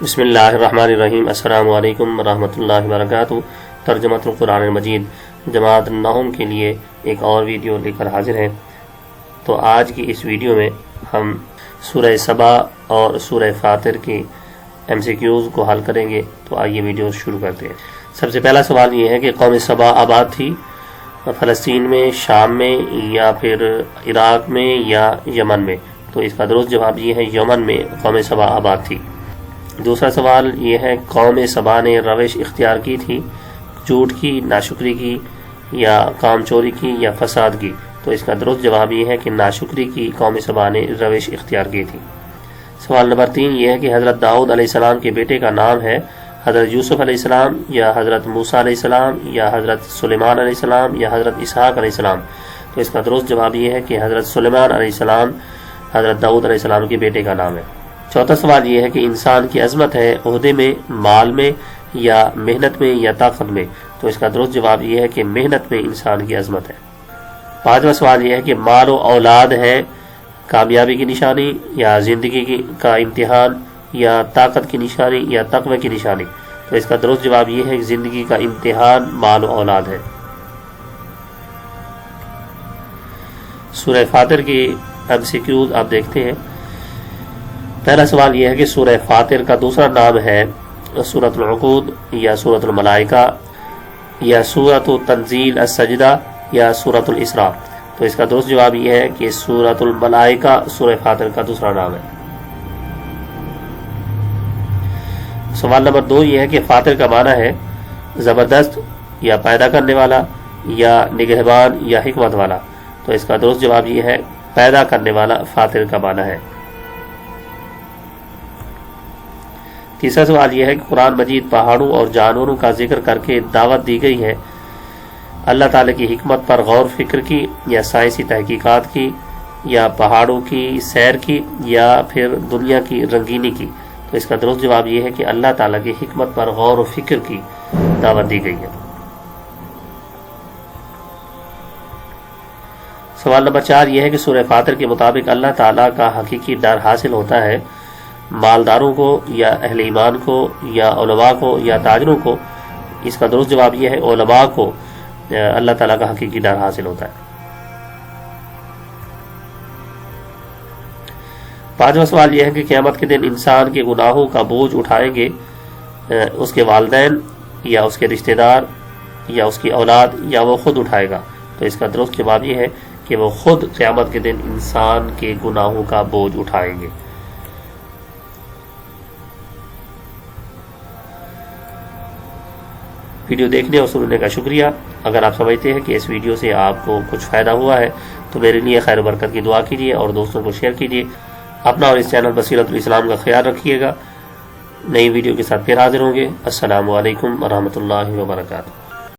بسم اللہ الرحمن الرحیم۔ السلام علیکم ورحمۃ اللہ وبرکاتہ۔ ترجمۃ القرآن المجید جماعت نہم کے لیے ایک اور ویڈیو لے کر حاضر ہیں۔ تو آج کی اس ویڈیو میں ہم سورہ سبا اور سورہ فاطر کی MCQs کو حل کریں گے۔ تو آئیے ویڈیو شروع کرتے ہیں۔ سب سے پہلا سوال یہ ہے کہ قوم سبا آباد تھی فلسطین میں، شام میں، یا پھر عراق میں یا یمن میں؟ تو اس کا درست جواب یہ ہے یمن میں قوم سبا آباد تھی۔ دوسرا سوال یہ ہے قوم سبا نے روش اختیار کی تھی جھوٹ کی، ناشکری کی، یا کام چوری کی، یا فساد کی؟ تو اس کا درست جواب یہ ہے کہ ناشکری کی قوم سبا نے روش اختیار کی تھی۔ سوال نمبر 3 یہ ہے کہ حضرت داؤد علیہ السلام کے بیٹے کا نام ہے حضرت یوسف علیہ السلام، یا حضرت موسیٰ علیہ السلام، یا حضرت سلیمان علیہ السلام، یا حضرت اسحاق علیہ السلام؟ تو اس کا درست جواب یہ ہے کہ حضرت سلیمان علیہ السلام حضرت داؤد علیہ السلام کے بیٹے کا نام ہے۔ چوتھا سوال یہ ہے کہ انسان کی عظمت ہے عہدے میں، مال میں، یا محنت میں، یا طاقت میں؟ تو اس کا درست جواب یہ ہے کہ محنت میں انسان کی عظمت ہے۔ پانچواں سوال یہ ہے کہ مال و اولاد ہے کامیابی کی نشانی، یا زندگی کا امتحان، یا طاقت کی نشانی، یا تقوی کی نشانی؟ تو اس کا درست جواب یہ ہے کہ زندگی کا امتحان مال و اولاد ہے۔ سورہ فاطر کی MCQs آپ دیکھتے ہیں۔ پہلا سوال یہ ہے کہ سورہ فاطر کا دوسرا نام ہے سورۃ العقود، یا سورۃ الملائکہ، یا سورۃ تنزیل السجدہ، یا سورۃ الاسراء؟ تو اس کا درست جواب یہ ہے کہ سورۃ الملائکہ سورہ فاطر کا دوسرا نام ہے۔ سوال نمبر 2 یہ ہے کہ فاطر کا معنی ہے زبردست، یا پیدا کرنے والا، یا نگہبان، یا حکمت والا؟ تو اس کا درست جواب یہ ہے پیدا کرنے والا فاطر کا معنی ہے۔ تیسرا سوال یہ ہے کہ قرآن مجید پہاڑوں اور جانوروں کا ذکر کر کے دعوت دی گئی ہے اللہ تعالیٰ کی حکمت پر غور فکر کی، یا سائنسی تحقیقات کی، یا پہاڑوں کی سیر کی، یا پھر دنیا کی رنگینی کی؟ تو اس کا درست جواب یہ ہے کہ اللہ تعالیٰ کی حکمت پر غور و فکر کی دعوت دی گئی ہے۔ سوال نمبر 4 یہ ہے کہ سورہ فاطر کے مطابق اللہ تعالیٰ کا حقیقی ڈر حاصل ہوتا ہے مالداروں کو، یا اہل ایمان کو، یا علماء کو، یا تاجروں کو؟ اس کا درست جواب یہ ہے علماء کو اللہ تعالیٰ کا حقیقی ڈر حاصل ہوتا ہے۔ پانچواں سوال یہ ہے کہ قیامت کے دن انسان کے گناہوں کا بوجھ اٹھائیں گے اس کے والدین، یا اس کے رشتہ دار، یا اس کی اولاد، یا وہ خود اٹھائے گا؟ تو اس کا درست جواب یہ ہے کہ وہ خود قیامت کے دن انسان کے گناہوں کا بوجھ اٹھائیں گے۔ ویڈیو دیکھنے اور سننے کا شکریہ۔ اگر آپ سمجھتے ہیں کہ اس ویڈیو سے آپ کو کچھ فائدہ ہوا ہے تو میرے لیے خیر و برکت کی دعا کیجیے اور دوستوں کو شیئر کیجیے۔ اپنا اور اس چینل بصیرت الاسلام کا خیال رکھیے گا۔ نئی ویڈیو کے ساتھ پھر حاضر ہوں گے۔ السلام علیکم ورحمۃ اللہ وبرکاتہ۔